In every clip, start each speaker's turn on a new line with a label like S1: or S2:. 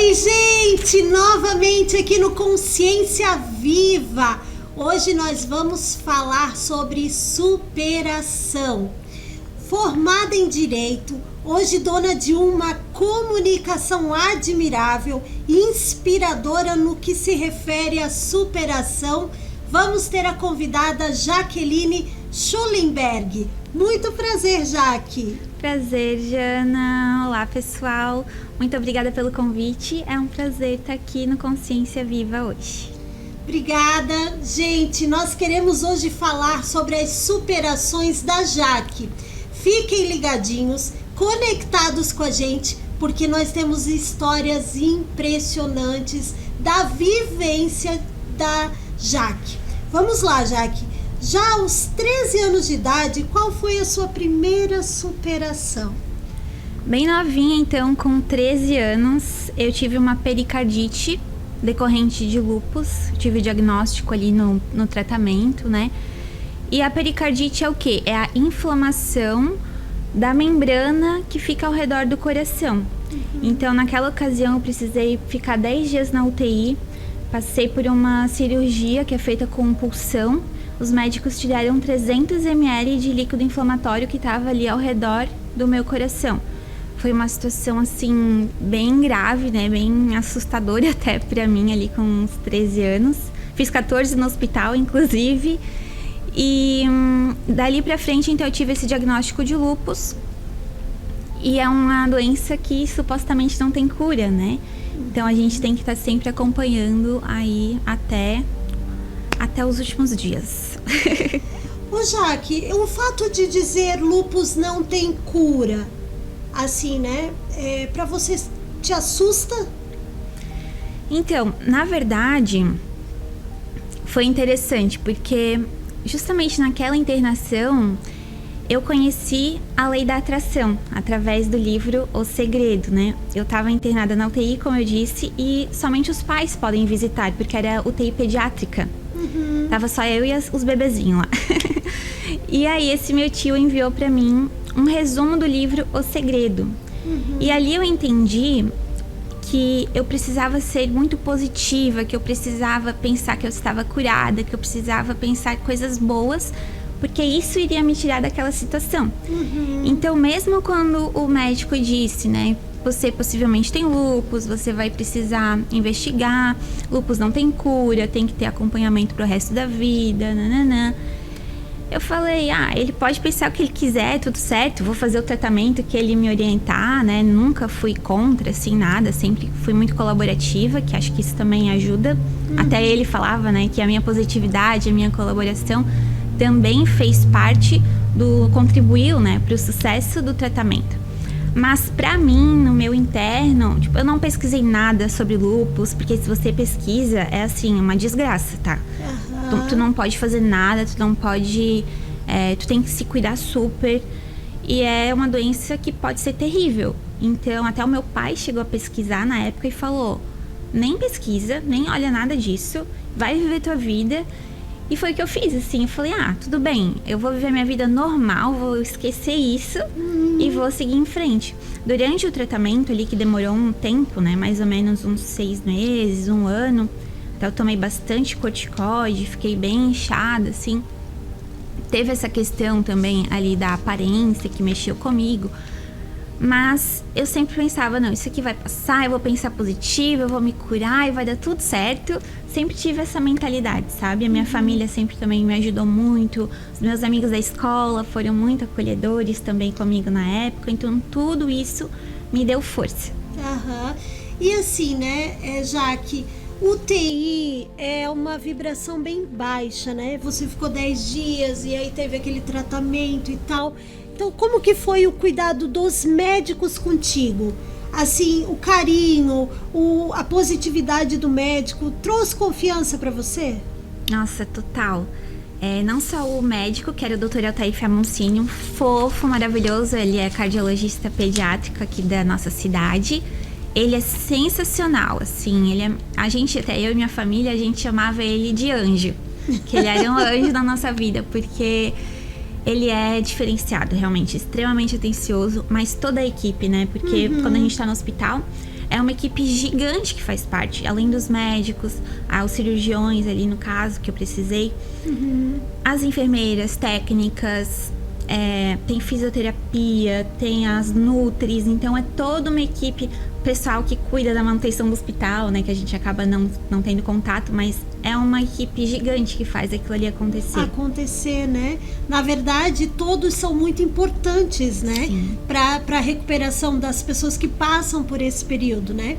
S1: Oi, gente! Novamente aqui no Consciência Viva. Hoje nós vamos falar sobre superação. Formada em Direito, hoje dona de uma comunicação admirável e inspiradora no que se refere à superação, vamos ter a convidada Jaqueline Schulenberg. Muito prazer, Jaque.
S2: Prazer, Jana. Olá, pessoal. Muito obrigada pelo convite. É um prazer estar aqui no Consciência Viva hoje.
S1: Obrigada. Gente, nós queremos hoje falar sobre as superações da Jaque. Fiquem ligadinhos, conectados com a gente, porque nós temos histórias impressionantes da vivência da Jaque. Vamos lá, Jaque. Já aos 13 anos de idade, qual foi a sua primeira superação?
S2: Bem novinha, então, com 13 anos, eu tive uma pericardite decorrente de lúpus. Tive diagnóstico ali no tratamento, né? E a pericardite é o quê? É a inflamação da membrana que fica ao redor do coração. Então, naquela ocasião, eu precisei ficar 10 dias na UTI. Passei por uma cirurgia que é feita com punção. Os médicos tiraram 300 ml de líquido inflamatório que estava ali ao redor do meu coração. Foi uma situação, assim, bem grave, né? Bem assustadora até pra mim ali com uns 13 anos. Fiz 14 no hospital, inclusive. E dali pra frente, então, eu tive esse diagnóstico de lúpus. E é uma doença que supostamente não tem cura, né? Então, a gente tem que estar sempre acompanhando aí até os últimos dias.
S1: Ô, Jaque, o fato de dizer lúpus não tem cura, assim, né? Pra você, te assusta?
S2: Então, na verdade, foi interessante, porque justamente naquela internação, eu conheci a lei da atração, através do livro O Segredo, né? Eu estava internada na UTI, como eu disse, e somente os pais podem visitar, porque era UTI pediátrica. Tava só eu e os bebezinhos lá. E aí, esse meu tio enviou pra mim um resumo do livro O Segredo. E ali eu entendi que eu precisava ser muito positiva, que eu precisava pensar que eu estava curada, que eu precisava pensar coisas boas, porque isso iria me tirar daquela situação. Então, mesmo quando o médico disse, né, você possivelmente tem lúpus, você vai precisar investigar, lúpus não tem cura, tem que ter acompanhamento pro resto da vida, nananã. Eu falei, ele pode pensar o que ele quiser, tudo certo, vou fazer o tratamento que ele me orientar, né? Nunca fui contra, assim, nada, sempre fui muito colaborativa, que acho que isso também ajuda. Até ele falava, né, que a minha positividade, a minha colaboração também fez parte contribuiu, né, pro sucesso do tratamento. Mas pra mim, no meu interno, eu não pesquisei nada sobre lúpus, porque se você pesquisa, é assim, uma desgraça, tá? Tu não pode fazer nada, tu não pode... tu tem que se cuidar super. E é uma doença que pode ser terrível. Então, até o meu pai chegou a pesquisar na época e falou, nem pesquisa, nem olha nada disso, vai viver tua vida. E foi o que eu fiz, assim, eu falei, tudo bem, eu vou viver minha vida normal, vou esquecer isso e vou seguir em frente. Durante o tratamento ali, que demorou um tempo, né, mais ou menos uns 6 meses, 1 ano, então eu tomei bastante corticoide, fiquei bem inchada, assim. Teve essa questão também ali da aparência que mexeu comigo, mas eu sempre pensava, não, isso aqui vai passar, eu vou pensar positivo, eu vou me curar e vai dar tudo certo. Sempre tive essa mentalidade, sabe? A minha família sempre também me ajudou muito. Os meus amigos da escola foram muito acolhedores também comigo na época. Então, tudo isso me deu força.
S1: E assim, né, Jaque, UTI é uma vibração bem baixa, né? Você ficou 10 dias e aí teve aquele tratamento e tal. Então, como que foi o cuidado dos médicos contigo? Assim, o carinho, a positividade do médico, trouxe confiança pra você?
S2: Nossa, total. Não só o médico, que era o Dr. Altair Fiamoncini, um fofo, maravilhoso, ele é cardiologista pediátrico aqui da nossa cidade. Ele é sensacional, assim, a gente, até eu e minha família, a gente chamava ele de anjo, que ele era um anjo da nossa vida, porque ele é diferenciado, realmente, extremamente atencioso, mas toda a equipe, né? Porque quando a gente tá no hospital, é uma equipe gigante que faz parte, além dos médicos, os cirurgiões ali no caso que eu precisei, as enfermeiras, técnicas, tem fisioterapia, tem as nutris, então é toda uma equipe, pessoal que cuida da manutenção do hospital, né, que a gente acaba não tendo contato, mas é uma equipe gigante que faz aquilo ali acontecer,
S1: né? Na verdade, todos são muito importantes, né? Para a recuperação das pessoas que passam por esse período, né?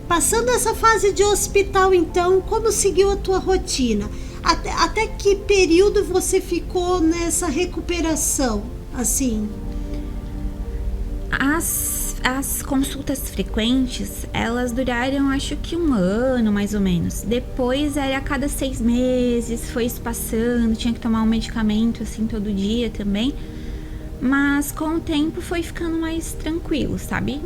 S1: Passando essa fase de hospital, então, como seguiu a tua rotina? Até que período você ficou nessa recuperação, assim?
S2: As consultas frequentes, elas duraram acho que 1 ano, mais ou menos. Depois era a cada 6 meses, foi espaçando, tinha que tomar um medicamento assim todo dia também. Mas com o tempo foi ficando mais tranquilo, sabe?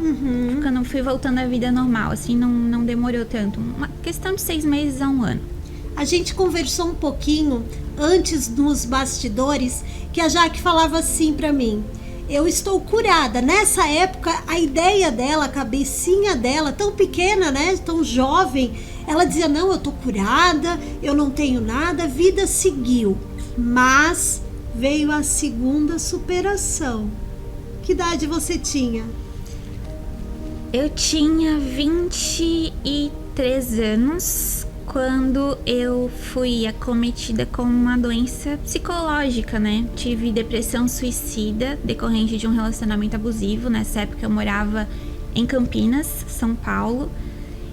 S2: Fui voltando à vida normal, assim, não demorou tanto. Uma questão de 6 meses a 1 ano.
S1: A gente conversou um pouquinho antes nos bastidores, que a Jaque falava assim pra mim: eu estou curada. Nessa época, a ideia dela, a cabecinha dela, tão pequena, né? Tão jovem, ela dizia: não, eu tô curada, eu não tenho nada, a vida seguiu. Mas veio a segunda superação. Que idade você tinha?
S2: Eu tinha 23 anos quando eu fui acometida com uma doença psicológica, né? Tive depressão suicida decorrente de um relacionamento abusivo. Nessa época eu morava em Campinas, São Paulo,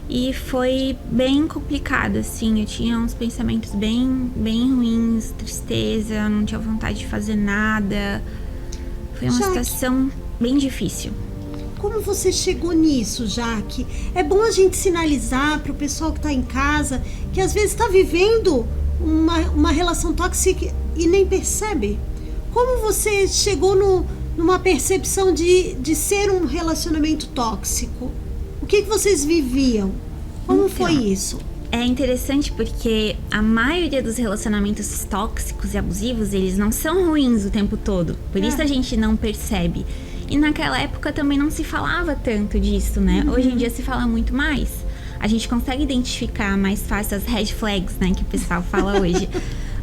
S2: e foi bem complicado, assim. Eu tinha uns pensamentos bem ruins, tristeza, não tinha vontade de fazer nada. Foi uma situação bem difícil.
S1: Como você chegou nisso, Jaque? É bom a gente sinalizar para o pessoal que está em casa que às vezes está vivendo uma relação tóxica e nem percebe. Como você chegou numa percepção de ser um relacionamento tóxico? O que vocês viviam? Como foi isso?
S2: É interessante porque a maioria dos relacionamentos tóxicos e abusivos, eles não são ruins o tempo todo. Por isso a gente não percebe. E naquela época também não se falava tanto disso, né? Hoje em dia se fala muito mais. A gente consegue identificar mais fácil as red flags, né? Que o pessoal fala hoje.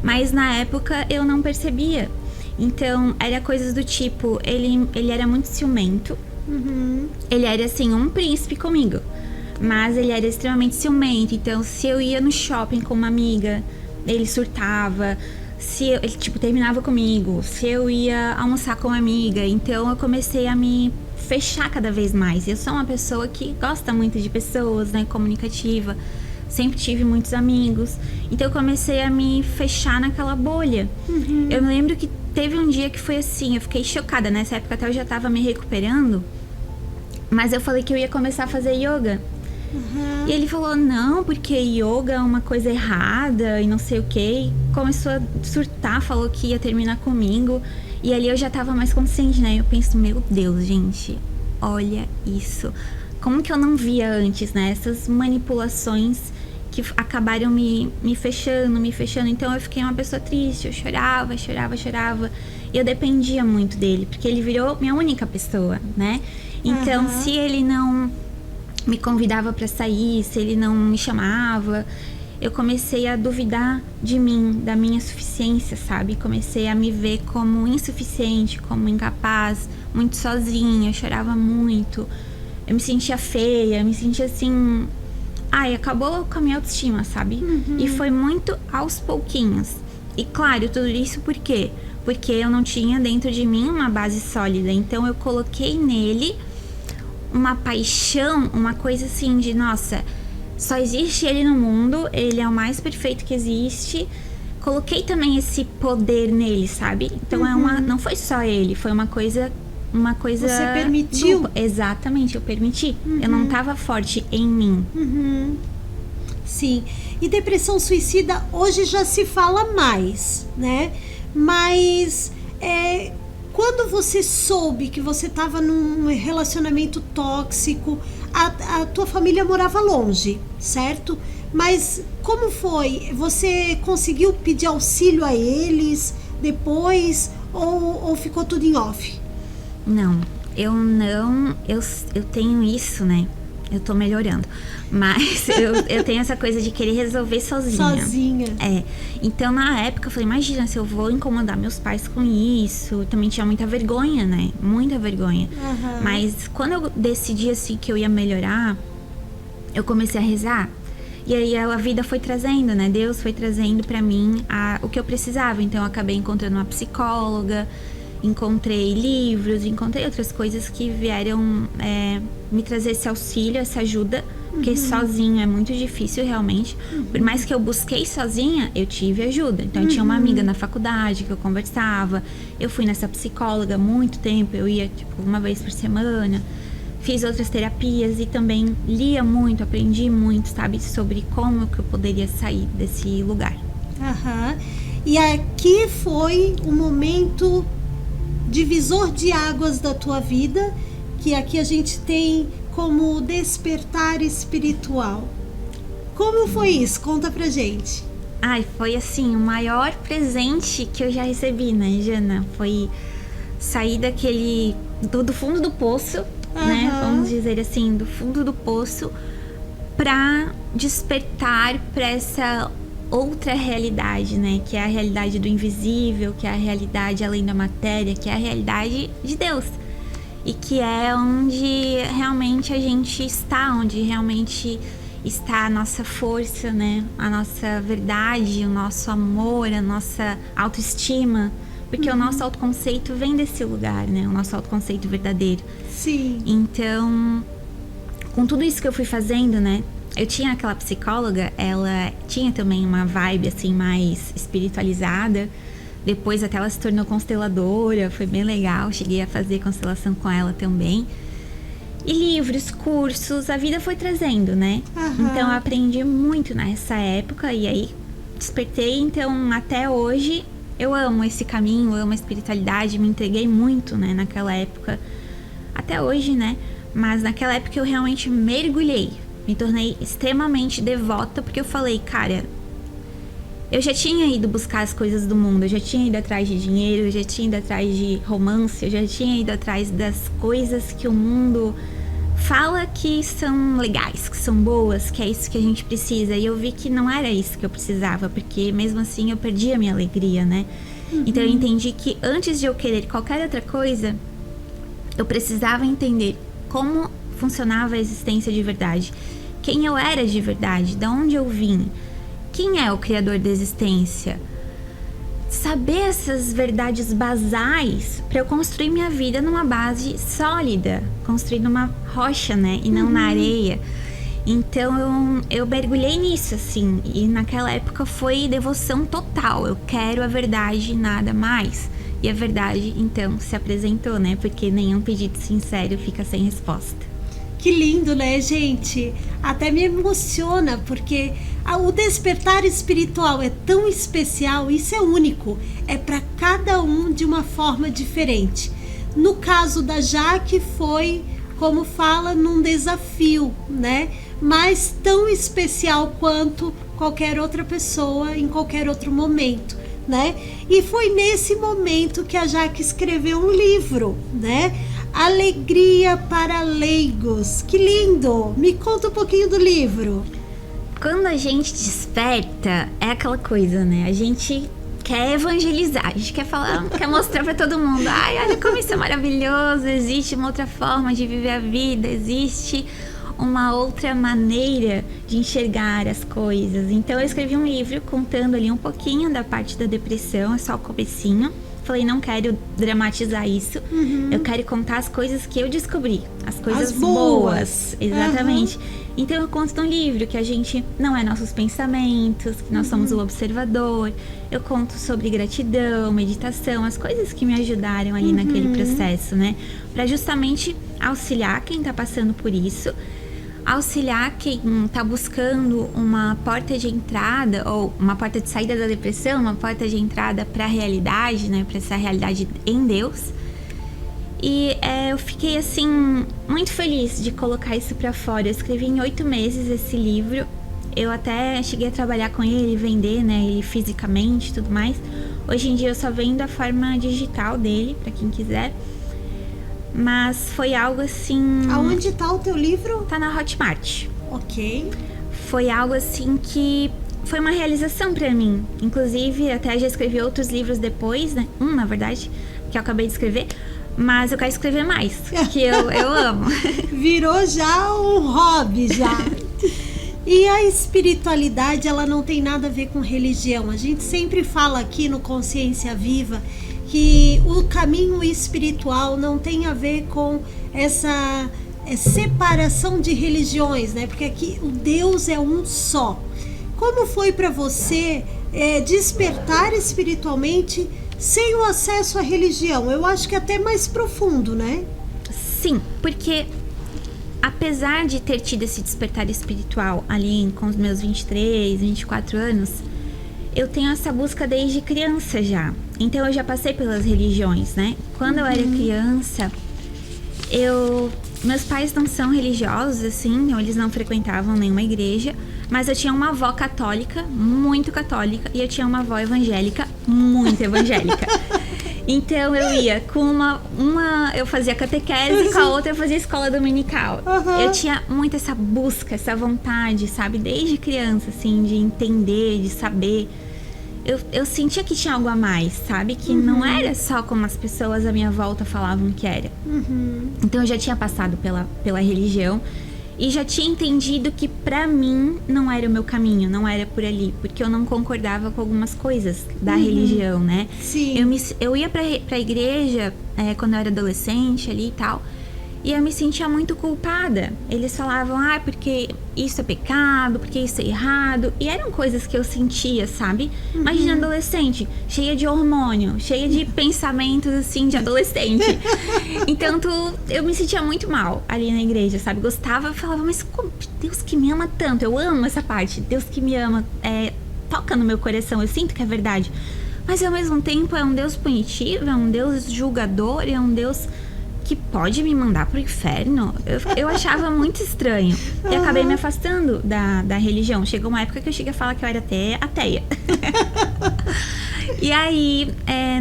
S2: Mas na época eu não percebia. Então, era coisas do tipo... Ele era muito ciumento. Ele era, assim, um príncipe comigo. Mas ele era extremamente ciumento. Então, se eu ia no shopping com uma amiga, ele surtava. Ele, tipo, terminava comigo. Se eu ia almoçar com uma amiga. Então, eu comecei a me fechar cada vez mais. Eu sou uma pessoa que gosta muito de pessoas, né? Comunicativa. Sempre tive muitos amigos. Então, eu comecei a me fechar naquela bolha. Eu me lembro que teve um dia que foi assim. Eu fiquei chocada. Nessa época, até eu já tava me recuperando. Mas eu falei que eu ia começar a fazer yoga. E ele falou, não, porque yoga é uma coisa errada e não sei o que. Começou a surtar, falou que ia terminar comigo. E ali eu já tava mais consciente, né? Eu penso, meu Deus, gente, olha isso. Como que eu não via antes, né? Essas manipulações que acabaram me fechando. Então eu fiquei uma pessoa triste, eu chorava. E eu dependia muito dele, porque ele virou minha única pessoa, né? Então, se ele não me convidava para sair, se ele não me chamava, eu comecei a duvidar de mim, da minha suficiência, sabe? Comecei a me ver como insuficiente, como incapaz, muito sozinha, eu chorava muito, eu me sentia feia, eu me sentia assim... Ai, acabou com a minha autoestima, sabe? E foi muito aos pouquinhos. E claro, tudo isso por quê? Porque eu não tinha dentro de mim uma base sólida, então eu coloquei nele uma paixão, uma coisa assim de, nossa, só existe ele no mundo, ele é o mais perfeito que existe. Coloquei também esse poder nele, sabe? Então não foi só ele, foi uma coisa
S1: Você permitiu?
S2: Dupla. Exatamente, eu permiti. Eu não tava forte em mim.
S1: Sim. E depressão suicida hoje já se fala mais, né? Mas quando você soube que você estava num relacionamento tóxico, a tua família morava longe, certo? Mas como foi? Você conseguiu pedir auxílio a eles depois ou ficou tudo em off?
S2: Não, eu tenho isso, né? eu tô melhorando. Mas eu tenho essa coisa de querer resolver sozinha. Então, na época, eu falei, imagina se eu vou incomodar meus pais com isso. Eu também tinha muita vergonha, né? Muita vergonha. Mas quando eu decidi, assim, que eu ia melhorar, eu comecei a rezar. E aí a vida foi trazendo, né? Deus foi trazendo pra mim o que eu precisava. Então, eu acabei encontrando uma psicóloga, encontrei livros, encontrei outras coisas que vieram me trazer esse auxílio, essa ajuda, porque sozinho é muito difícil realmente. Por mais que eu busquei sozinha, eu tive ajuda. Então eu tinha uma amiga na faculdade que eu conversava, eu fui nessa psicóloga há muito tempo, eu ia tipo uma vez por semana, fiz outras terapias e também lia muito, aprendi muito, sabe, sobre como que eu poderia sair desse lugar.
S1: E aqui foi um momento divisor de águas da tua vida, que aqui a gente tem como despertar espiritual. Como foi isso? Conta pra gente.
S2: Foi assim, o maior presente que eu já recebi, né, Jana? Foi sair do fundo do poço, né? Vamos dizer assim, do fundo do poço, pra despertar pra essa outra realidade, né? Que é a realidade do invisível, que é a realidade além da matéria, que é a realidade de Deus. E que é onde realmente a gente está, onde realmente está a nossa força, né? A nossa verdade, o nosso amor, a nossa autoestima. Porque o nosso autoconceito vem desse lugar, né? O nosso autoconceito verdadeiro.
S1: Sim.
S2: Então, com tudo isso que eu fui fazendo, né? Eu tinha aquela psicóloga, ela tinha também uma vibe assim mais espiritualizada. Depois até ela se tornou consteladora, foi bem legal. Cheguei a fazer constelação com ela também. E livros, cursos, a vida foi trazendo, né? Então eu aprendi muito nessa época e aí despertei. Então até hoje eu amo esse caminho, amo a espiritualidade, me entreguei muito, né, naquela época. Até hoje, né? Mas naquela época eu realmente mergulhei. Me tornei extremamente devota, porque eu falei, cara, eu já tinha ido buscar as coisas do mundo, eu já tinha ido atrás de dinheiro, eu já tinha ido atrás de romance, eu já tinha ido atrás das coisas que o mundo fala que são legais, que são boas, que é isso que a gente precisa. E eu vi que não era isso que eu precisava, porque mesmo assim eu perdi a minha alegria, né? Então eu entendi que antes de eu querer qualquer outra coisa, eu precisava entender como funcionava a existência de verdade, quem eu era de verdade, de onde eu vim, quem é o criador da existência. Saber essas verdades basais para eu construir minha vida numa base sólida, construir numa rocha, né, e não na areia. Então eu mergulhei nisso, assim, e naquela época foi devoção total. Eu quero a verdade, nada mais. E a verdade, então, se apresentou, né? Porque nenhum pedido sincero fica sem resposta.
S1: Que lindo, né, gente? Até me emociona, porque o despertar espiritual é tão especial, isso é único. É para cada um de uma forma diferente. No caso da Jaque foi, como fala, num desafio, né? Mas tão especial quanto qualquer outra pessoa em qualquer outro momento, né? E foi nesse momento que a Jaque escreveu um livro, né? Alegria para Leigos. Que lindo! Me conta um pouquinho do livro.
S2: Quando a gente desperta, é aquela coisa, né? A gente quer evangelizar, a gente quer falar, quer mostrar para todo mundo. Ai, olha como isso é maravilhoso, existe uma outra forma de viver a vida, existe uma outra maneira de enxergar as coisas. Então eu escrevi um livro contando ali um pouquinho da parte da depressão, é só o comecinho. Falei, não quero dramatizar isso. Eu quero contar as coisas que eu descobri, as coisas boas. Exatamente. Então eu conto no livro que a gente não é nossos pensamentos, que nós somos o observador. Eu conto sobre gratidão, meditação, as coisas que me ajudaram ali naquele processo, né? Pra justamente auxiliar quem tá passando por isso, auxiliar quem tá buscando uma porta de entrada ou uma porta de saída da depressão, uma porta de entrada para a realidade, né, para essa realidade em Deus. E eu fiquei assim muito feliz de colocar isso para fora. Eu escrevi em 8 meses esse livro. Eu até cheguei a trabalhar com ele, vender, né, ele fisicamente e tudo mais. Hoje em dia eu só vendo a forma digital dele para quem quiser. mas foi algo assim...
S1: Aonde tá o teu livro?
S2: Tá na Hotmart.
S1: Ok.
S2: Foi algo assim que foi uma realização pra mim. Inclusive, até já escrevi outros livros depois, né? Na verdade, que eu acabei de escrever. Mas eu quero escrever mais, que eu amo.
S1: Virou já um hobby, já. E a espiritualidade, ela não tem nada a ver com religião. A gente sempre fala aqui no Consciência Viva que o caminho espiritual não tem a ver com essa separação de religiões, né? Porque aqui o Deus é um só. Como foi para você despertar espiritualmente sem o acesso à religião? Eu acho que é até mais profundo, né?
S2: Sim, porque apesar de ter tido esse despertar espiritual ali com os meus 23, 24 anos, eu tenho essa busca desde criança já. Então eu já passei pelas religiões, né? Quando eu era criança, meus pais não são religiosos, assim, eles não frequentavam nenhuma igreja, mas eu tinha uma avó católica, muito católica, e eu tinha uma avó evangélica, muito evangélica. Então eu ia com uma eu fazia catequese, com a outra eu fazia escola dominical. Eu tinha muito essa busca, essa vontade, sabe? Desde criança, assim, de entender, de saber. Eu sentia que tinha algo a mais, sabe? Que não era só como as pessoas à minha volta falavam que era. Então eu já tinha passado pela religião e já tinha entendido que pra mim não era o meu caminho, não era por ali, porque eu não concordava com algumas coisas da religião, né?
S1: Sim.
S2: Eu ia pra igreja quando eu era adolescente ali e tal, e eu me sentia muito culpada. Eles falavam, porque isso é pecado, porque isso é errado. E eram coisas que eu sentia, sabe? Imagina adolescente, cheia de hormônio, cheia de pensamentos, assim, de adolescente. Então, eu me sentia muito mal ali na igreja, sabe? Gostava, eu falava, mas como Deus que me ama tanto. Eu amo essa parte, Deus que me ama, toca no meu coração, eu sinto que é verdade. Mas, ao mesmo tempo, é um Deus punitivo, é um Deus julgador, é um Deus que pode me mandar pro inferno. Eu achava muito estranho. E acabei me afastando da religião. Chegou uma época que eu cheguei a falar que eu era até ateia. E aí,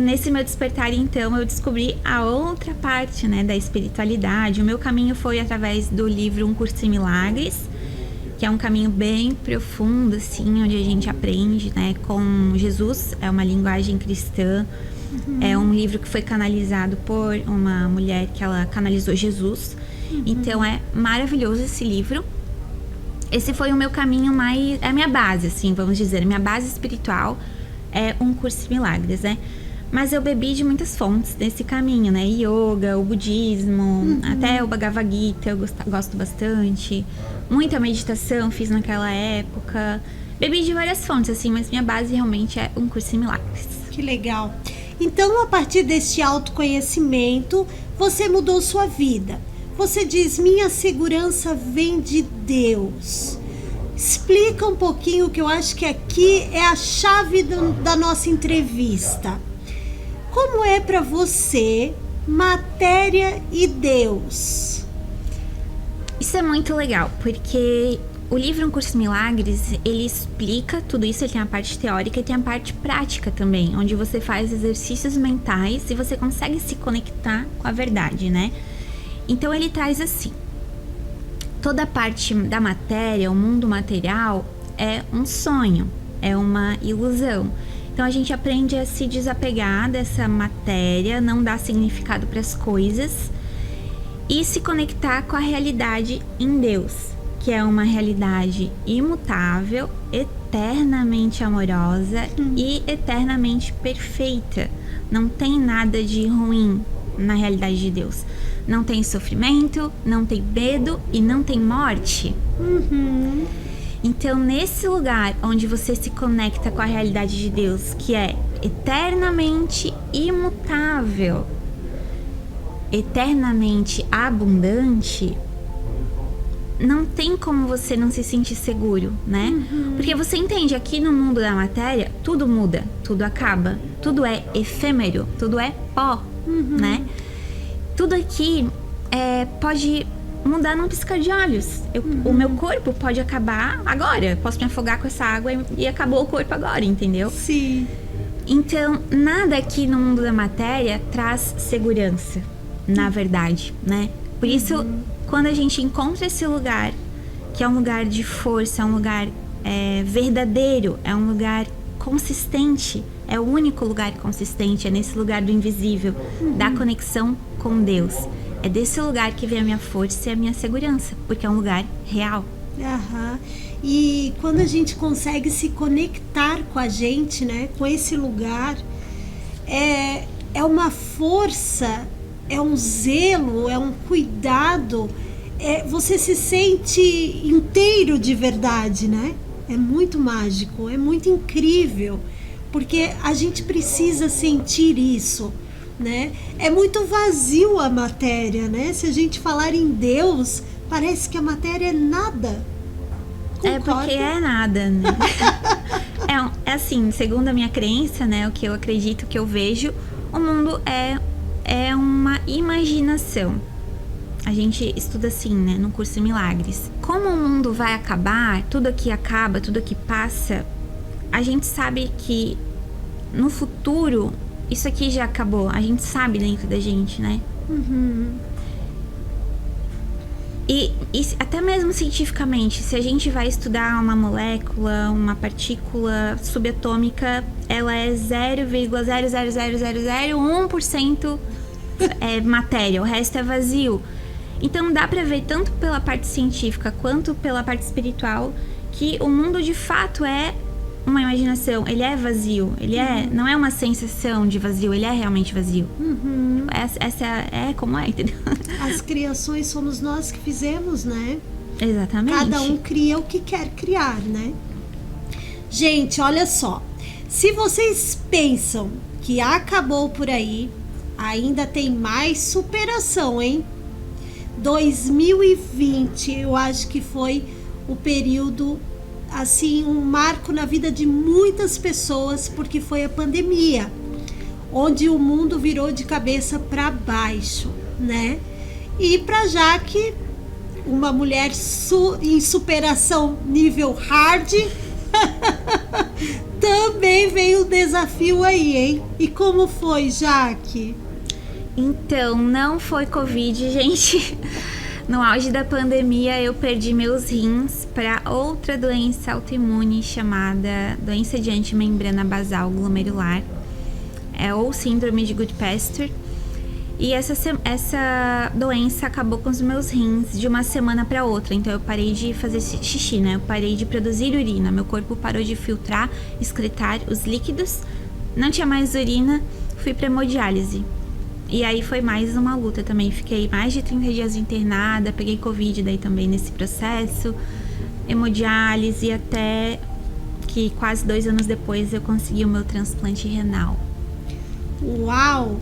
S2: nesse meu despertar, então, eu descobri a outra parte, né, da espiritualidade. O meu caminho foi através do livro Um Curso em Milagres, que é um caminho bem profundo, assim, onde a gente aprende, né, com Jesus. É uma linguagem cristã. É um livro que foi canalizado por uma mulher que ela canalizou Jesus. Então é maravilhoso esse livro. Esse foi o meu caminho mais... É a minha base, assim, vamos dizer. Minha base espiritual é Um Curso em Milagres, né? Mas eu bebi de muitas fontes desse caminho, né? Yoga, o budismo, até o Bhagavad Gita eu gosto bastante. Muita meditação fiz naquela época. Bebi de várias fontes, assim, mas minha base realmente é Um Curso em Milagres.
S1: Que legal. Então, a partir deste autoconhecimento, você mudou sua vida. Você diz, minha segurança vem de Deus. Explica um pouquinho, que eu acho que aqui é a chave da nossa entrevista. Como é para você matéria e Deus?
S2: Isso é muito legal, porque o livro Um Curso em Milagres, ele explica tudo isso. Ele tem a parte teórica e tem a parte prática também, onde você faz exercícios mentais e você consegue se conectar com a verdade, né? Então ele traz assim, toda a parte da matéria, o mundo material, é um sonho, é uma ilusão. Então a gente aprende a se desapegar dessa matéria, não dar significado para as coisas e se conectar com a realidade em Deus, que é uma realidade imutável, eternamente amorosa e eternamente perfeita. Não tem nada de ruim na realidade de Deus. Não tem sofrimento, não tem medo e não tem morte. Então, nesse lugar onde você se conecta com a realidade de Deus, que é eternamente imutável, eternamente abundante, não tem como você não se sentir seguro, né? Porque você entende, aqui no mundo da matéria, tudo muda, tudo acaba, tudo é efêmero, tudo é pó, né? Tudo aqui pode mudar num piscar de olhos. O meu corpo pode acabar agora, posso me afogar com essa água e acabou o corpo agora, entendeu?
S1: Sim.
S2: Então, nada aqui no mundo da matéria traz segurança, na verdade, né? Por isso, quando a gente encontra esse lugar, que é um lugar de força, é um lugar verdadeiro, é um lugar consistente, é o único lugar consistente, é nesse lugar do invisível, da conexão com Deus. É desse lugar que vem a minha força e a minha segurança, porque é um lugar real.
S1: Aham. E quando a gente consegue se conectar com a gente, né, com esse lugar, é uma força, é um zelo, é um cuidado, você se sente inteiro de verdade, né? É muito mágico, é muito incrível, porque a gente precisa sentir isso, né? É muito vazio a matéria, né? Se a gente falar em Deus, parece que a matéria é nada.
S2: Concorda? É porque é nada, né? É assim, segundo a minha crença, né? O que eu acredito, o que eu vejo, o mundo é uma imaginação. A gente estuda assim, né? No curso de Milagres. Como o mundo vai acabar, tudo aqui acaba, tudo aqui passa, a gente sabe que no futuro isso aqui já acabou. A gente sabe dentro da gente, né? E até mesmo cientificamente, se a gente vai estudar uma molécula, uma partícula subatômica, ela é 0,00001% matéria, o resto é vazio. Então dá pra ver tanto pela parte científica quanto pela parte espiritual que o mundo de fato é uma imaginação, ele é vazio, ele não é uma sensação de vazio, ele é realmente vazio. Essa é como é, entendeu?
S1: As criações somos nós que fizemos, né?
S2: Exatamente.
S1: Cada um cria o que quer criar, né? Gente, olha só. Se vocês pensam que acabou por aí, ainda tem mais superação, hein? 2020, eu acho que foi o período, assim, um marco na vida de muitas pessoas, porque foi a pandemia, onde o mundo virou de cabeça para baixo, né? E para Jaque, uma mulher em superação nível hard, também veio o desafio aí, hein? E como foi, Jaque?
S2: Então, não foi Covid, gente. No auge da pandemia, eu perdi meus rins para outra doença autoimune chamada doença de antimembrana basal glomerular, ou síndrome de Goodpasture. E essa doença acabou com os meus rins de uma semana para outra. Então eu parei de fazer xixi, né? Eu parei de produzir urina. Meu corpo parou de filtrar, excretar os líquidos. Não tinha mais urina, fui para hemodiálise. E aí foi mais uma luta também. Fiquei mais de 30 dias internada, peguei Covid daí também nesse processo. Hemodiálise até que quase 2 anos depois eu consegui o meu transplante renal.
S1: Uau!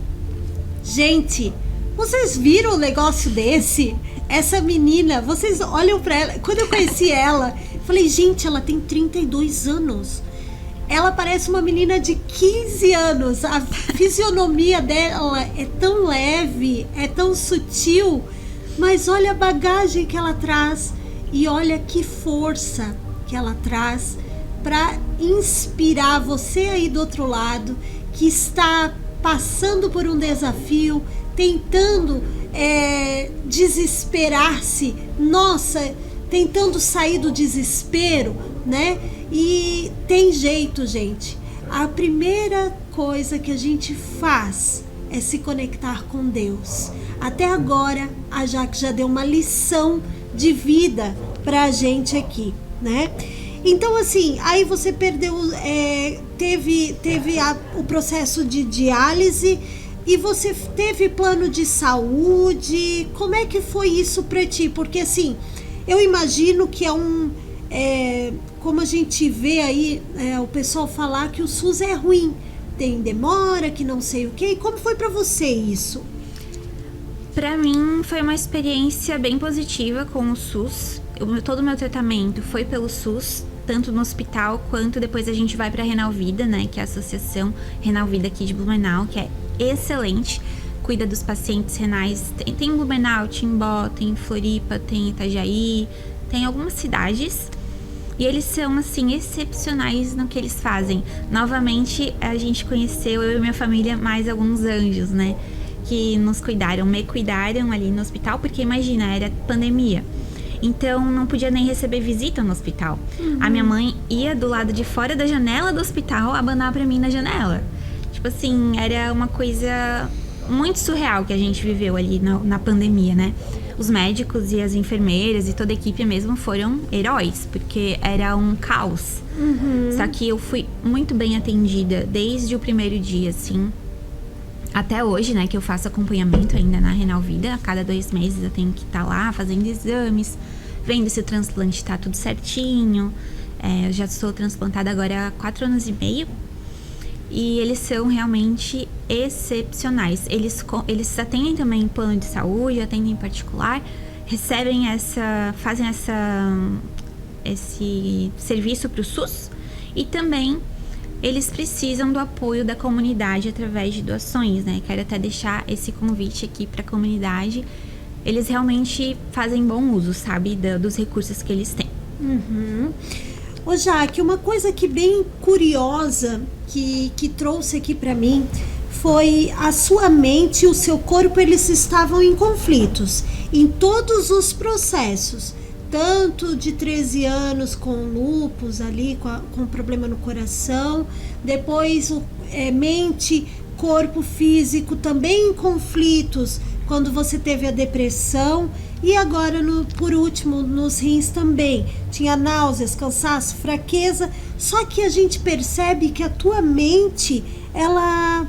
S1: Gente, vocês viram um negócio desse? Essa menina, vocês olham pra ela. Quando eu conheci ela, falei, gente, ela tem 32 anos. Ela parece uma menina de 15 anos. A fisionomia dela é tão leve, é tão sutil. Mas olha a bagagem que ela traz. E olha que força que ela traz para inspirar você aí do outro lado, que está passando por um desafio, tentando desesperar-se, tentando sair do desespero, né? E tem jeito, gente. A primeira coisa que a gente faz é se conectar com Deus. Até agora, a Jaque já deu uma lição de vida pra gente aqui, né? Então, assim, aí você perdeu, teve o processo de diálise e você teve plano de saúde. Como é que foi isso pra ti? Porque, assim, eu imagino que como a gente vê aí, o pessoal falar que o SUS é ruim, tem demora, que não sei o quê. Como foi pra você isso?
S2: Pra mim, foi uma experiência bem positiva com o SUS. Todo o meu tratamento foi pelo SUS, tanto no hospital quanto depois a gente vai para a Renal Vida, né, que é a Associação Renal Vida aqui de Blumenau, que é excelente, cuida dos pacientes renais. Tem em Blumenau, Timbó, tem em Floripa, tem em Itajaí, tem algumas cidades e eles são, assim, excepcionais no que eles fazem. Novamente, a gente conheceu, eu e minha família, mais alguns anjos, né, que me cuidaram ali no hospital, porque imagina, era pandemia. Então, não podia nem receber visita no hospital. A minha mãe ia do lado de fora da janela do hospital abanar pra mim na janela. Tipo assim, era uma coisa muito surreal que a gente viveu ali na pandemia, né? Os médicos e as enfermeiras e toda a equipe mesmo foram heróis, porque era um caos. Só que eu fui muito bem atendida desde o primeiro dia, assim. Até hoje, né, que eu faço acompanhamento ainda na Renal Vida. A cada 2 meses eu tenho que estar lá fazendo exames, vendo se o transplante tá tudo certinho. Eu já sou transplantada agora há 4 anos e meio. E eles são realmente excepcionais. Eles atendem também em plano de saúde, atendem em particular, fazem esse serviço para o SUS, e também eles precisam do apoio da comunidade através de doações, né? Quero até deixar esse convite aqui para a comunidade. Eles realmente fazem bom uso, sabe, dos recursos que eles têm.
S1: Ô Jaque, uma coisa que bem curiosa que trouxe aqui para mim foi a sua mente e o seu corpo, eles estavam em conflitos em todos os processos, tanto de 13 anos com lúpus ali, com problema no coração, depois mente, corpo físico também em conflitos quando você teve a depressão, e agora por último nos rins também tinha náuseas, cansaço, fraqueza. Só que a gente percebe que a tua mente, ela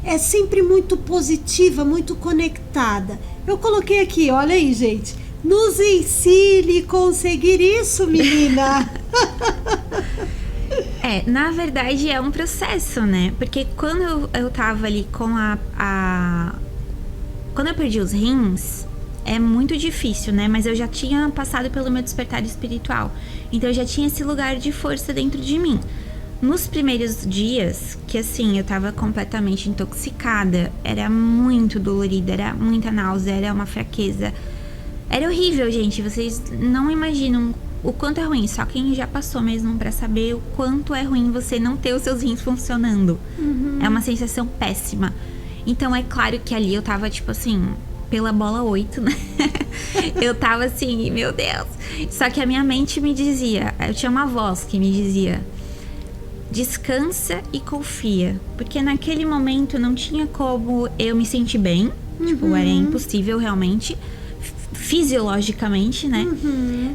S1: é sempre muito positiva, muito conectada. Eu coloquei aqui, olha aí, gente, nos ensine a conseguir isso, menina.
S2: Na verdade é um processo, né? Porque quando eu tava ali com quando eu perdi os rins, é muito difícil, né? Mas eu já tinha passado pelo meu despertar espiritual. Então eu já tinha esse lugar de força dentro de mim. Nos primeiros dias, que assim, eu tava completamente intoxicada, era muito dolorida, era muita náusea, era uma fraqueza. Era horrível, gente. Vocês não imaginam o quanto é ruim. Só quem já passou mesmo pra saber o quanto é ruim você não ter os seus rins funcionando. É uma sensação péssima. Então é claro que ali eu tava tipo assim, pela bola 8, né? Eu tava assim, meu Deus. Só que a minha mente me dizia, eu tinha uma voz que me dizia: descansa e confia. Porque naquele momento não tinha como eu me sentir bem. Tipo, era impossível realmente, fisiologicamente, né?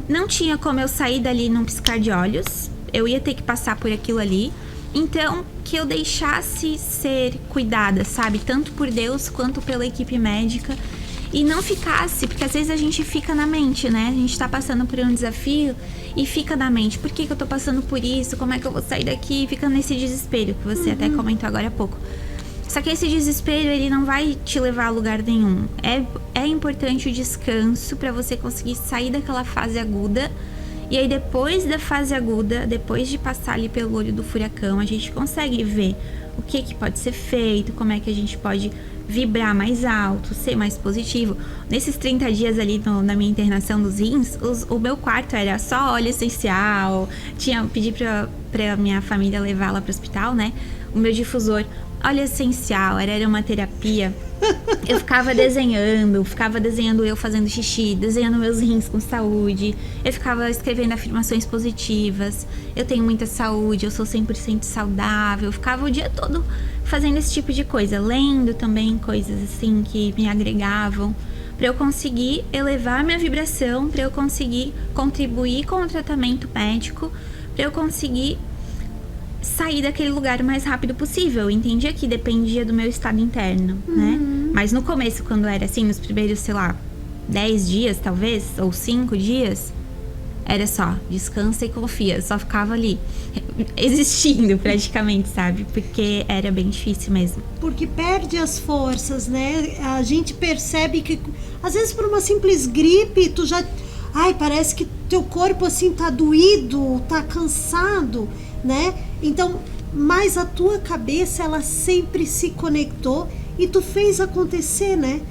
S2: Não tinha como eu sair dali num piscar de olhos. Eu ia ter que passar por aquilo ali. Então, que eu deixasse ser cuidada, sabe? Tanto por Deus quanto pela equipe médica. E não ficasse, porque às vezes a gente fica na mente, né? A gente tá passando por um desafio e fica na mente. Por que eu tô passando por isso? Como é que eu vou sair daqui? Fica nesse desespero, que você até comentou agora há pouco. Só que esse desespero, ele não vai te levar a lugar nenhum. É importante o descanso para você conseguir sair daquela fase aguda. E aí depois da fase aguda, depois de passar ali pelo olho do furacão, a gente consegue ver o que pode ser feito, como é que a gente pode vibrar mais alto, ser mais positivo. Nesses 30 dias ali na minha internação dos rins, o meu quarto era só óleo essencial. Pedi pra minha família levar lá pro hospital, né? O meu difusor, óleo essencial, era aromaterapia. Eu ficava desenhando eu fazendo xixi, desenhando meus rins com saúde. Eu ficava escrevendo afirmações positivas. Eu tenho muita saúde, eu sou 100% saudável. Eu ficava o dia todo fazendo esse tipo de coisa, lendo também coisas assim que me agregavam, para eu conseguir elevar minha vibração, para eu conseguir contribuir com o tratamento médico, para eu conseguir sair daquele lugar o mais rápido possível. Eu entendia que dependia do meu estado interno, né? Mas no começo, quando era assim, nos primeiros, sei lá, 10 dias talvez, ou 5 dias, era só descansa e confia. Só ficava ali, existindo praticamente, sabe? Porque era bem difícil mesmo.
S1: Porque perde as forças, né? A gente percebe que, às vezes, por uma simples gripe, tu já... Ai, parece que teu corpo, assim, tá doído, tá cansado, né? Então, mas a tua cabeça, ela sempre se conectou e tu fez acontecer, né?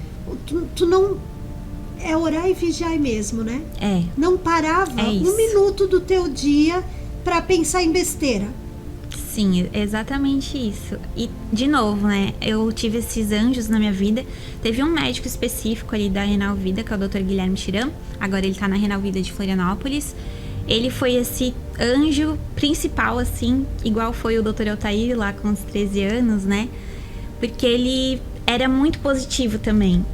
S1: Tu não... É orar e vigiar mesmo, né?
S2: É.
S1: Não parava um minuto do teu dia pra pensar em besteira.
S2: Sim, é exatamente isso. E, de novo, né? Eu tive esses anjos na minha vida. Teve um médico específico ali da Renal Vida, que é o Dr. Guilherme Tiram. Agora ele tá na Renal Vida de Florianópolis. Ele foi esse anjo principal, assim, igual foi o Dr. Altair lá com os 13 anos, né? Porque ele era muito positivo também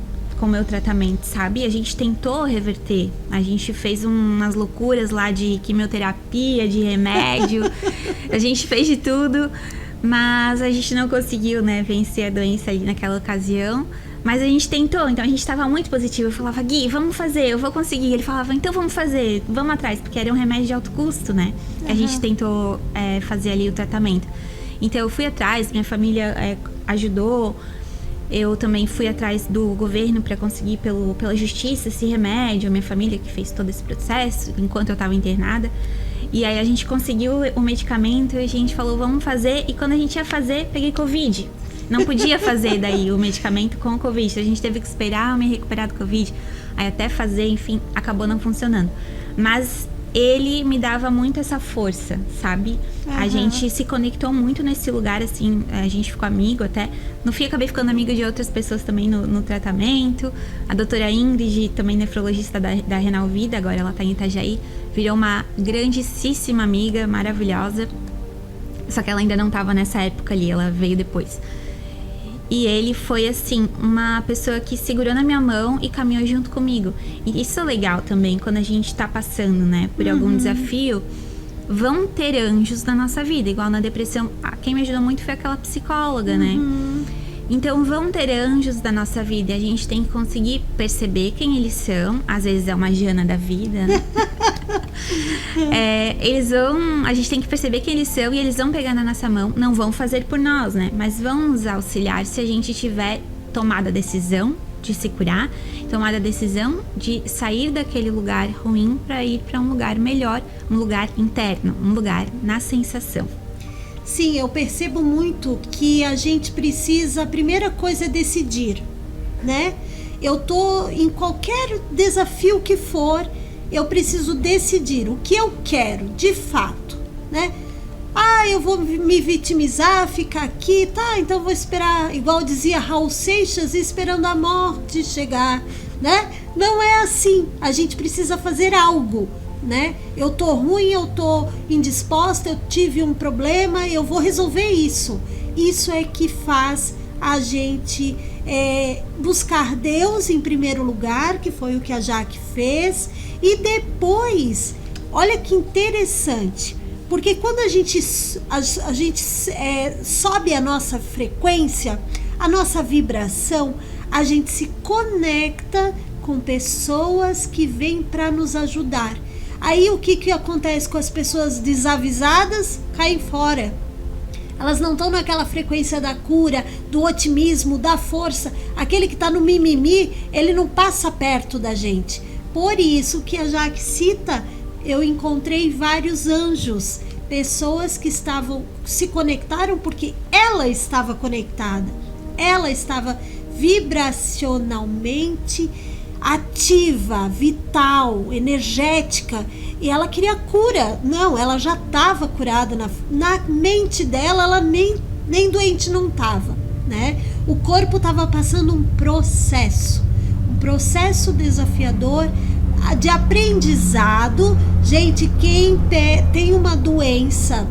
S2: com o meu tratamento, sabe? A gente tentou reverter. A gente fez umas loucuras lá de quimioterapia, de remédio. A gente fez de tudo, mas a gente não conseguiu, né, vencer a doença ali naquela ocasião. Mas a gente tentou, então a gente estava muito positivo. Eu falava, Gui, vamos fazer, eu vou conseguir. Ele falava, então vamos fazer, vamos atrás, porque era um remédio de alto custo, né? A gente tentou fazer ali o tratamento. Então eu fui atrás, minha família ajudou. Eu também fui atrás do governo para conseguir pela justiça esse remédio. A minha família que fez todo esse processo enquanto eu estava internada. E aí a gente conseguiu o medicamento e a gente falou, vamos fazer. E quando a gente ia fazer, peguei Covid. Não podia fazer daí o medicamento com o Covid. A gente teve que esperar eu me recuperar do Covid. Aí até fazer, enfim, acabou não funcionando. Mas ele me dava muito essa força, sabe? A gente se conectou muito nesse lugar, assim, a gente ficou amigo até. No fim, acabei ficando amiga de outras pessoas também no tratamento. A doutora Ingrid, também nefrologista da Renal Vida, agora ela tá em Itajaí, virou uma grandíssima amiga, maravilhosa. Só que ela ainda não tava nessa época ali, ela veio depois. E ele foi, assim, uma pessoa que segurou na minha mão e caminhou junto comigo. E isso é legal também, quando a gente tá passando, né, por algum desafio. Vão ter anjos na nossa vida, igual na depressão. Quem me ajudou muito foi aquela psicóloga, né? Então, vão ter anjos da nossa vida e a gente tem que conseguir perceber quem eles são. Às vezes é uma Jana da vida, né? A gente tem que perceber quem eles são e eles vão pegar na nossa mão. Não vão fazer por nós, né? Mas vão nos auxiliar se a gente tiver tomado a decisão de se curar, tomado a decisão de sair daquele lugar ruim para ir para um lugar melhor, um lugar interno, um lugar na sensação.
S1: Sim, eu percebo muito que a gente precisa, a primeira coisa é decidir, né? Eu tô em qualquer desafio que for, eu preciso decidir o que eu quero, de fato, né? Eu vou me vitimizar, ficar aqui, tá? Então vou esperar, igual dizia Raul Seixas, esperando a morte chegar, né? Não é assim, a gente precisa fazer algo, né? Eu tô ruim, eu tô indisposta, eu tive um problema, eu vou resolver isso. Isso é que faz a gente buscar Deus em primeiro lugar, que foi o que a Jaque fez, e depois, olha que interessante, porque quando a gente sobe a nossa frequência, a nossa vibração, a gente se conecta com pessoas que vêm para nos ajudar. Aí o que acontece com as pessoas desavisadas? Caem fora. Elas não estão naquela frequência da cura, do otimismo, da força. Aquele que está no mimimi, ele não passa perto da gente. Por isso que a Jaque cita, eu encontrei vários anjos, pessoas que se conectaram porque ela estava conectada. Ela estava vibracionalmente ativa, vital, energética, e ela queria cura. Não, ela já estava curada na mente dela, ela nem doente não estava, né? O corpo estava passando um processo desafiador de aprendizado. Gente, quem tem uma doença,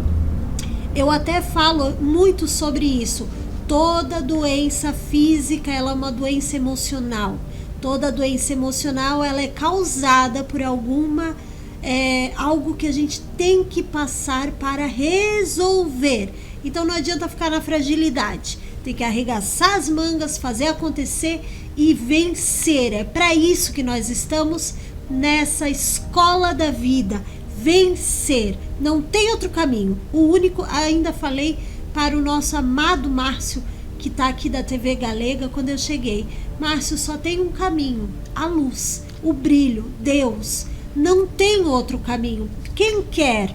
S1: eu até falo muito sobre isso, toda doença física ela é uma doença emocional. Toda doença emocional ela é causada por algo que a gente tem que passar para resolver. Então não adianta ficar na fragilidade. Tem que arregaçar as mangas, fazer acontecer e vencer. É para isso que nós estamos nessa escola da vida. Vencer. Não tem outro caminho. O único, ainda falei para o nosso amado Márcio, que está aqui da TV Galega, quando eu cheguei. Márcio, só tem um caminho, a luz, o brilho, Deus. Não tem outro caminho. Quem quer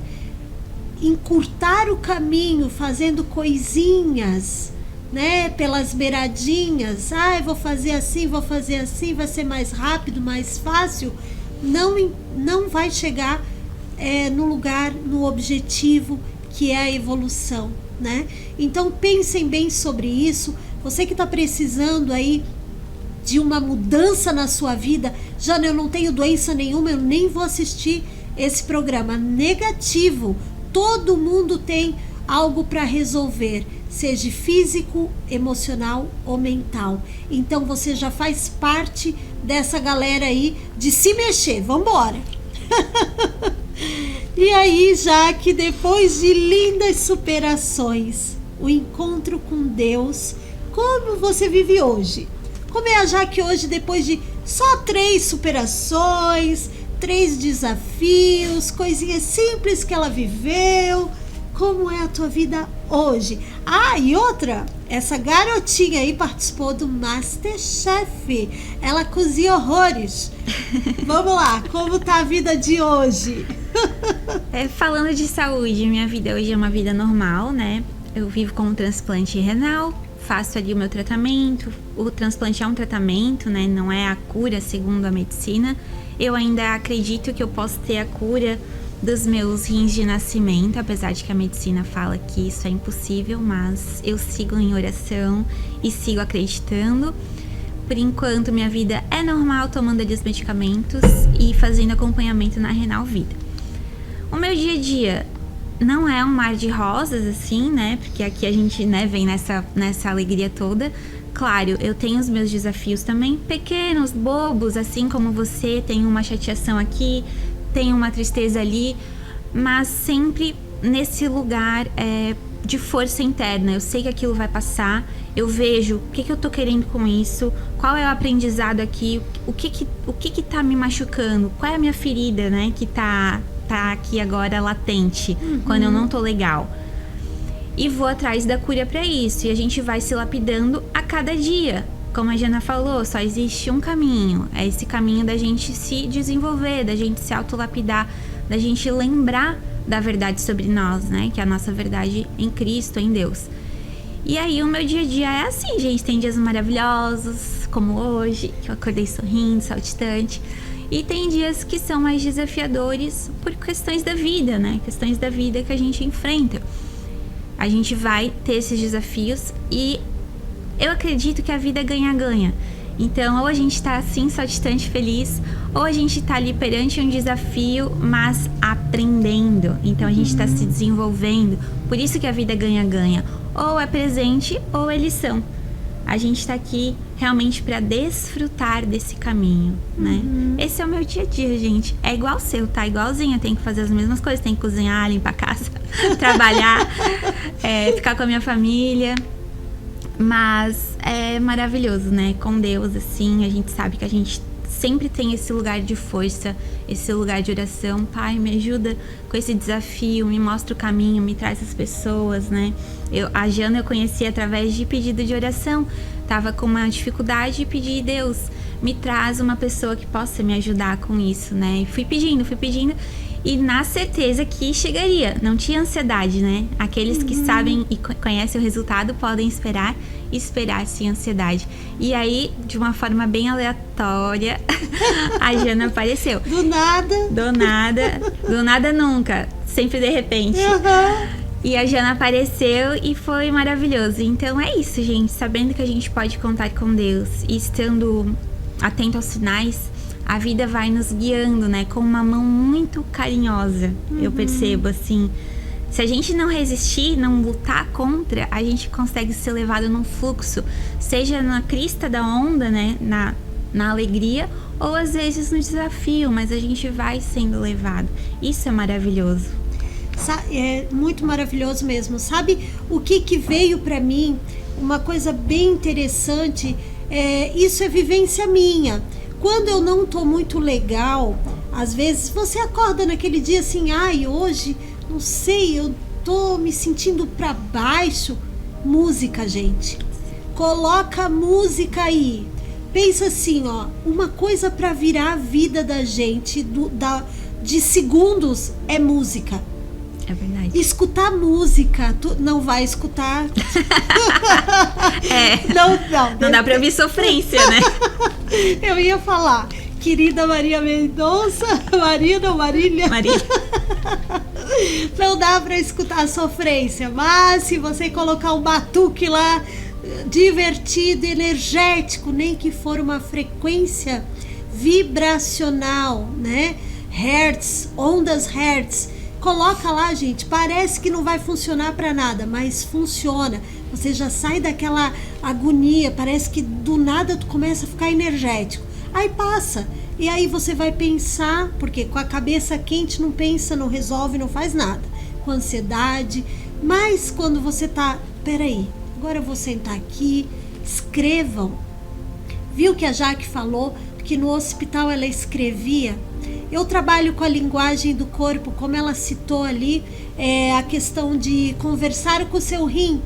S1: encurtar o caminho fazendo coisinhas, né, pelas beiradinhas, vou fazer assim, vai ser mais rápido, mais fácil, não vai chegar no lugar, no objetivo que é a evolução, né? Então pensem bem sobre isso. Você que está precisando aí de uma mudança na sua vida, já eu não tenho doença nenhuma, eu nem vou assistir esse programa. Negativo, todo mundo tem algo para resolver, seja físico, emocional ou mental. Então você já faz parte dessa galera aí de se mexer. Vambora! E aí, Jaque, depois de lindas superações, o encontro com Deus, como você vive hoje? Como é a Jaque hoje, depois de só 3 superações, 3 desafios, coisinhas simples que ela viveu? Como é a tua vida hoje? Ah, e outra, essa garotinha aí participou do MasterChef. Ela cozinha horrores. Vamos lá, como tá a vida de hoje?
S2: Falando de saúde, minha vida hoje é uma vida normal, né? Eu vivo com um transplante renal, faço ali o meu tratamento. O transplante é um tratamento, né? Não é a cura segundo a medicina. Eu ainda acredito que eu posso ter a cura dos meus rins de nascimento, apesar de que a medicina fala que isso é impossível, mas eu sigo em oração e sigo acreditando. Por enquanto, minha vida é normal, tomando ali os medicamentos e fazendo acompanhamento na Renal Vida. O meu dia a dia não é um mar de rosas, assim, né? Porque aqui a gente, né, vem nessa alegria toda. Claro, eu tenho os meus desafios também, pequenos, bobos, assim como você. Tenho uma chateação aqui, tenho uma tristeza ali, mas sempre nesse lugar de força interna. Eu sei que aquilo vai passar, eu vejo o que eu tô querendo com isso, qual é o aprendizado aqui, o que tá me machucando, qual é a minha ferida, né, que tá aqui agora latente, quando eu não tô legal. E vou atrás da cura para isso, e a gente vai se lapidando a cada dia. Como a Jana falou, só existe um caminho. É esse caminho da gente se desenvolver, da gente se autolapidar, da gente lembrar da verdade sobre nós, né? Que é a nossa verdade em Cristo, em Deus. E aí o meu dia a dia é assim, gente. Tem dias maravilhosos, como hoje, que eu acordei sorrindo, saltitante. E tem dias que são mais desafiadores por questões da vida, né? Questões da vida que a gente enfrenta. A gente vai ter esses desafios e eu acredito que a vida é ganha-ganha. Então, ou a gente tá assim, saltitante, feliz, ou a gente tá ali perante um desafio, mas aprendendo. Então, a gente tá se desenvolvendo. Por isso que a vida é ganha-ganha. Ou é presente, ou é lição. A gente tá aqui realmente para desfrutar desse caminho, né? Esse é o meu dia a dia, gente. É igual o seu, tá? Igualzinho. Eu tenho que fazer as mesmas coisas. Tenho que cozinhar, limpar a casa, trabalhar, ficar com a minha família. Mas é maravilhoso, né? Com Deus, assim, a gente sabe que a gente sempre tem esse lugar de força, esse lugar de oração. Pai, me ajuda com esse desafio, me mostra o caminho, me traz as pessoas, né? A Jana eu conheci através de pedido de oração. Tava com uma dificuldade e pedi, Deus, me traz uma pessoa que possa me ajudar com isso, né? E fui pedindo. E na certeza que chegaria. Não tinha ansiedade, né? Aqueles que sabem e conhecem o resultado podem esperar sem ansiedade. E aí, de uma forma bem aleatória, a Jana apareceu.
S1: Do
S2: nada nunca. Sempre de repente. E a Jana apareceu e foi maravilhoso. Então é isso, gente. Sabendo que a gente pode contar com Deus e estando atento aos sinais, a vida vai nos guiando, né? Com uma mão muito carinhosa. Eu percebo, assim. Se a gente não resistir, não lutar contra, a gente consegue ser levado num fluxo. Seja na crista da onda, né? Na alegria, ou às vezes no desafio. Mas a gente vai sendo levado. Isso é maravilhoso.
S1: É muito maravilhoso mesmo. Sabe o que veio pra mim? Uma coisa bem interessante. Isso é vivência minha. Quando eu não tô muito legal, às vezes você acorda naquele dia assim, ai, hoje, não sei, eu tô me sentindo pra baixo. Música, gente. Coloca música aí. Pensa assim, ó, uma coisa pra virar a vida da gente de segundos é música.
S2: É verdade.
S1: Escutar música, tu não vai escutar.
S2: Não dá pra ouvir sofrência, né?
S1: Eu ia falar, querida Maria Mendonça, Marília. Não dá pra escutar a sofrência, mas se você colocar um batuque lá, divertido, energético, nem que for uma frequência vibracional, né? Hertz, ondas Hertz, coloca lá, gente, parece que não vai funcionar pra nada, mas funciona. Você já sai daquela agonia, parece que do nada tu começa a ficar energético. Aí passa, e aí você vai pensar, porque com a cabeça quente não pensa, não resolve, não faz nada. Com ansiedade, mas quando você tá, peraí, agora eu vou sentar aqui, escrevam. Viu que a Jaque falou que no hospital ela escrevia? Eu trabalho com a linguagem do corpo, como ela citou ali, a questão de conversar com o seu rim.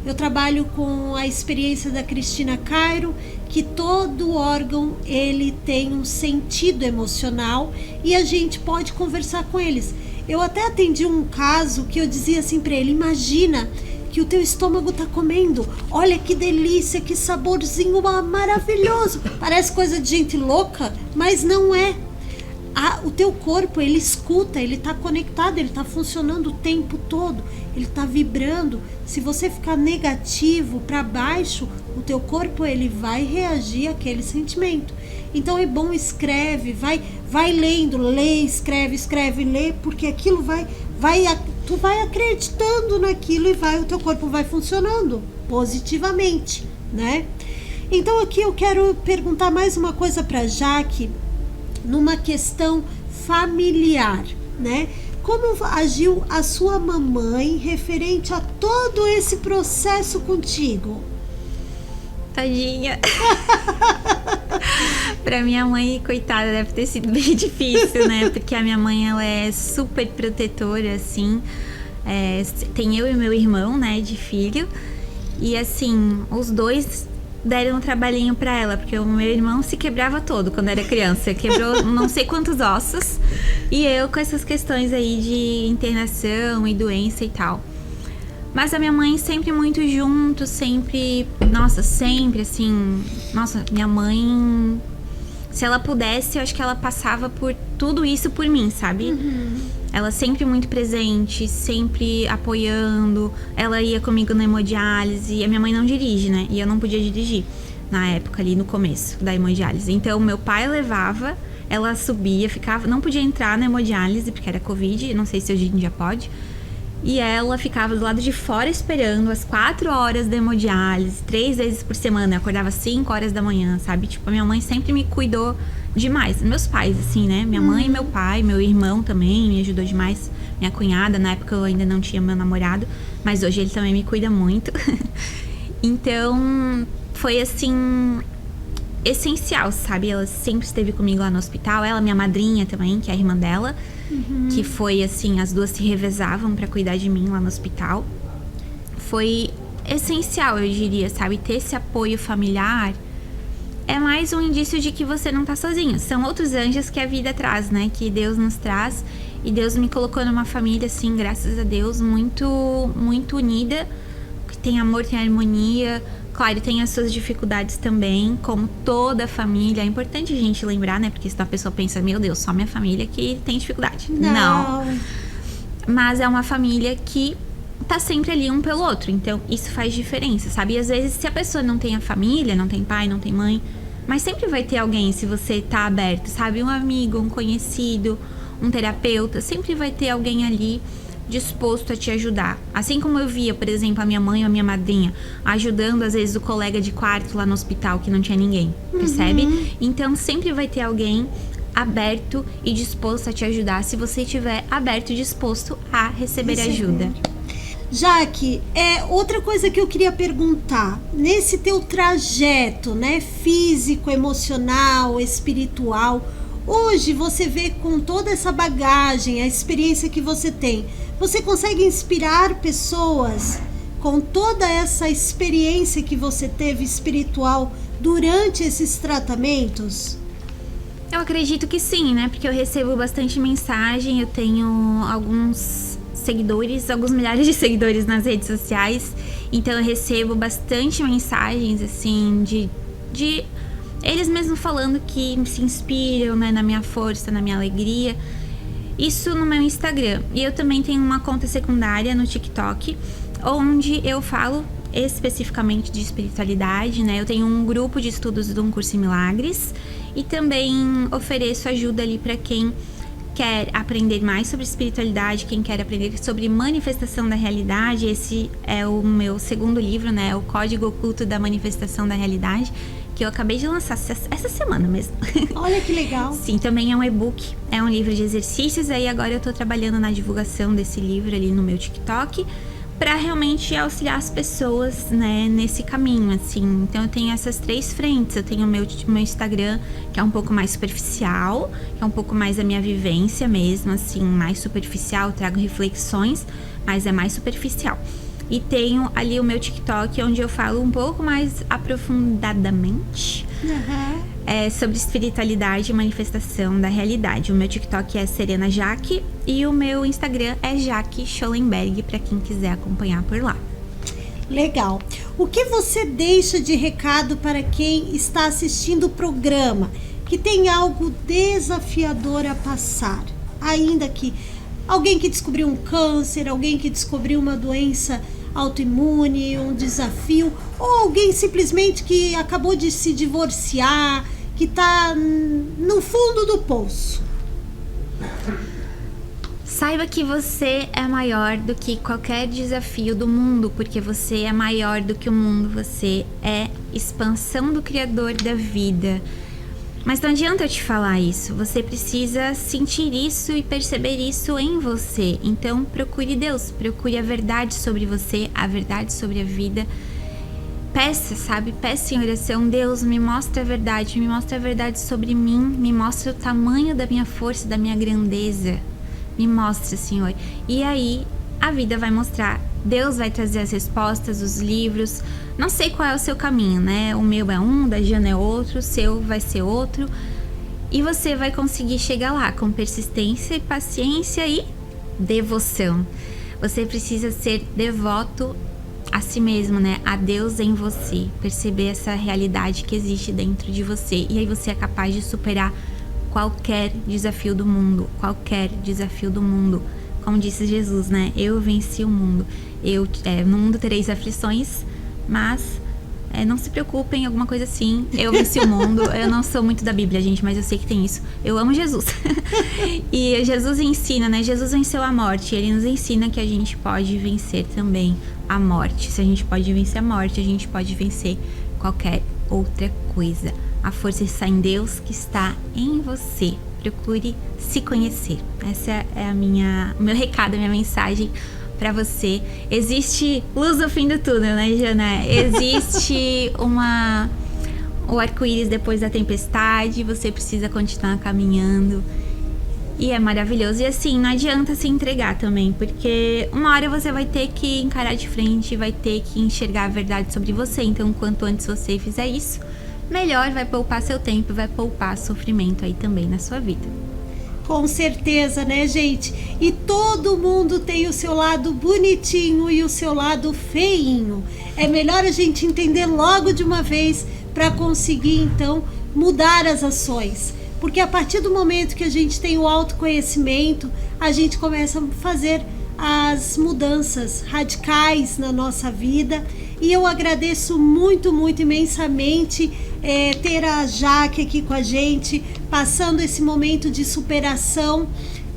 S1: Eu trabalho com a experiência da Cristina Cairo, que todo órgão ele tem um sentido emocional e a gente pode conversar com eles. Eu até atendi um caso que eu dizia assim para ele: imagina que o teu estômago tá comendo, olha que delícia, que saborzinho maravilhoso, parece coisa de gente louca, mas não é. O teu corpo, ele escuta, ele tá conectado, ele tá funcionando o tempo todo, ele tá vibrando. Se você ficar negativo para baixo, o teu corpo ele vai reagir àquele sentimento. Então é bom, escreve, vai lendo, lê, escreve, lê, porque aquilo tu vai acreditando naquilo e o teu corpo vai funcionando positivamente, né? Então aqui eu quero perguntar mais uma coisa para Jaque, numa questão familiar, né? Como agiu a sua mamãe referente a todo esse processo contigo?
S2: Tadinha. Pra minha mãe, coitada, deve ter sido bem difícil, né? Porque a minha mãe, ela é super protetora, assim. Tem eu e meu irmão, né, de filho. E, assim, os dois deram um trabalhinho pra ela, porque o meu irmão se quebrava todo quando era criança. Quebrou não sei quantos ossos. E eu com essas questões aí de internação e doença e tal. Mas a minha mãe sempre muito junto, sempre assim. Nossa, minha mãe, se ela pudesse, eu acho que ela passava por tudo isso por mim, sabe? Ela sempre muito presente, sempre apoiando. Ela ia comigo na hemodiálise. A minha mãe não dirige, né? E eu não podia dirigir na época, ali no começo da hemodiálise. Então, meu pai levava, ela subia, ficava, não podia entrar na hemodiálise porque era Covid, não sei se hoje em dia pode. E ela ficava do lado de fora esperando às 4 horas da hemodiálise, 3 vezes por semana. Eu acordava às 5 horas da manhã, sabe? Tipo, a minha mãe sempre me cuidou demais. Meus pais, assim, né? Minha mãe e meu pai, meu irmão também me ajudou demais. Minha cunhada, na época eu ainda não tinha meu namorado, mas hoje ele também me cuida muito. Então, foi assim, essencial, sabe? Ela sempre esteve comigo lá no hospital. Ela, minha madrinha também, que é a irmã dela. Que foi assim, as duas se revezavam pra cuidar de mim lá no hospital. Foi essencial, eu diria, sabe? Ter esse apoio familiar é mais um indício de que você não tá sozinho. São outros anjos que a vida traz, né? Que Deus nos traz. E Deus me colocou numa família, assim, graças a Deus, muito, muito unida. Que tem amor, tem harmonia. Claro, tem as suas dificuldades também, como toda família. É importante a gente lembrar, né? Porque senão a pessoa pensa, meu Deus, só minha família que tem dificuldade. Não. Mas é uma família que tá sempre ali um pelo outro. Então, isso faz diferença, sabe? E às vezes, se a pessoa não tem a família, não tem pai, não tem mãe, mas sempre vai ter alguém, se você tá aberto, sabe? Um amigo, um conhecido, um terapeuta. Sempre vai ter alguém ali disposto a te ajudar. Assim como eu via, por exemplo, a minha mãe ou a minha madrinha ajudando, às vezes, o colega de quarto lá no hospital que não tinha ninguém, percebe? Então, sempre vai ter alguém aberto e disposto a te ajudar, se você estiver aberto e disposto a receber ajuda.
S1: Jaque, outra coisa que eu queria perguntar, nesse teu trajeto, né, físico, emocional, espiritual, hoje você vê com toda essa bagagem, a experiência que você tem, você consegue inspirar pessoas com toda essa experiência que você teve espiritual durante esses tratamentos?
S2: Eu acredito que sim, né? Porque eu recebo bastante mensagem, eu tenho alguns seguidores, alguns milhares de seguidores nas redes sociais, então eu recebo bastante mensagens, assim, de eles mesmos falando que se inspiram, né, na minha força, na minha alegria. Isso no meu Instagram. E eu também tenho uma conta secundária no TikTok, onde eu falo especificamente de espiritualidade, né? Eu tenho um grupo de estudos de Um Curso em Milagres e também ofereço ajuda ali para quem quer aprender mais sobre espiritualidade, quem quer aprender sobre manifestação da realidade. Esse é o meu segundo livro, né? O Código Oculto da Manifestação da Realidade, que eu acabei de lançar essa semana mesmo.
S1: Olha que legal.
S2: Sim, também é um e-book, é um livro de exercícios. Aí agora eu tô trabalhando na divulgação desse livro ali no meu TikTok, para realmente auxiliar as pessoas, né, nesse caminho, assim. Então eu tenho essas 3 frentes. Eu tenho o meu Instagram, que é um pouco mais superficial, que é um pouco mais a minha vivência mesmo, assim, mais superficial, trago reflexões, mas é mais superficial. E tenho ali o meu TikTok, onde eu falo um pouco mais aprofundadamente sobre espiritualidade e manifestação da realidade. O meu TikTok é Serena Jaque e o meu Instagram é Jaque Schollenberg, para quem quiser acompanhar por lá.
S1: Legal. O que você deixa de recado para quem está assistindo o programa, que tem algo desafiador a passar? Ainda que alguém que descobriu um câncer, alguém que descobriu uma doença autoimune, um desafio, ou alguém simplesmente que acabou de se divorciar, que está no fundo do poço.
S2: Saiba que você é maior do que qualquer desafio do mundo, porque você é maior do que o mundo, você é expansão do Criador da vida. Mas não adianta eu te falar isso, você precisa sentir isso e perceber isso em você. Então procure Deus, procure a verdade sobre você, a verdade sobre a vida. Peça, sabe? Peça em oração: Deus, me mostra a verdade sobre mim, me mostra o tamanho da minha força, da minha grandeza. Me mostra, Senhor. E aí a vida vai mostrar. Deus vai trazer as respostas, os livros. Não sei qual é o seu caminho, né? O meu é um, da Jana é outro, o seu vai ser outro. E você vai conseguir chegar lá com persistência e paciência e devoção. Você precisa ser devoto a si mesmo, né? A Deus em você. Perceber essa realidade que existe dentro de você. E aí você é capaz de superar qualquer desafio do mundo. Qualquer desafio do mundo. Como disse Jesus, né? Eu venci o mundo. No mundo tereis aflições, mas não se preocupem, alguma coisa assim. Eu venci o mundo. Eu não sou muito da Bíblia, gente, mas eu sei que tem isso. Eu amo Jesus. E Jesus ensina, né? Jesus venceu a morte. Ele nos ensina que a gente pode vencer também a morte. Se a gente pode vencer a morte, a gente pode vencer qualquer outra coisa. A força está em Deus, que está em você. Procure se conhecer. Essa é o meu recado, a minha mensagem para você. Existe luz no fim do túnel, né, Jana? Existe o arco-íris depois da tempestade. Você precisa continuar caminhando. E é maravilhoso. E assim, não adianta se entregar também, porque uma hora você vai ter que encarar de frente, vai ter que enxergar a verdade sobre você. Então, quanto antes você fizer isso, melhor. Vai poupar seu tempo, vai poupar sofrimento aí também na sua vida.
S1: Com certeza, né, gente? E todo mundo tem o seu lado bonitinho e o seu lado feinho. É melhor a gente entender logo de uma vez para conseguir, então, mudar as ações. Porque a partir do momento que a gente tem o autoconhecimento, a gente começa a fazer as mudanças radicais na nossa vida. E eu agradeço muito, muito imensamente ter a Jaque aqui com a gente, passando esse momento de superação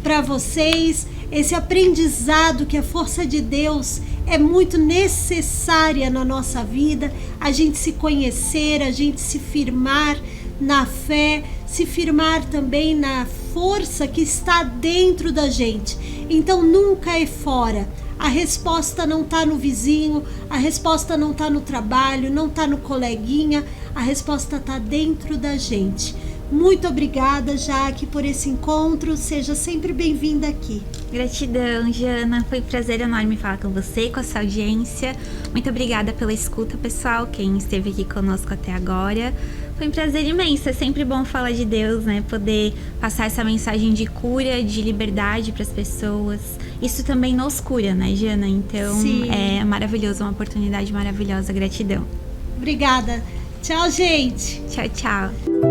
S1: para vocês, esse aprendizado que a força de Deus é muito necessária na nossa vida, a gente se conhecer, a gente se firmar na fé, se firmar também na força que está dentro da gente. Então nunca é fora. A resposta não está no vizinho, a resposta não está no trabalho, não está no coleguinha, a resposta está dentro da gente. Muito obrigada, Jaque, por esse encontro. Seja sempre bem-vinda aqui.
S2: Gratidão, Jana. Foi um prazer enorme falar com você, com a sua audiência. Muito obrigada pela escuta, pessoal, quem esteve aqui conosco até agora. Foi um prazer imenso. É sempre bom falar de Deus, né? Poder passar essa mensagem de cura, de liberdade para as pessoas. Isso também nos cura, né, Jana? Então, sim, é maravilhoso, uma oportunidade maravilhosa. Gratidão.
S1: Obrigada. Tchau, gente.
S2: Tchau, tchau.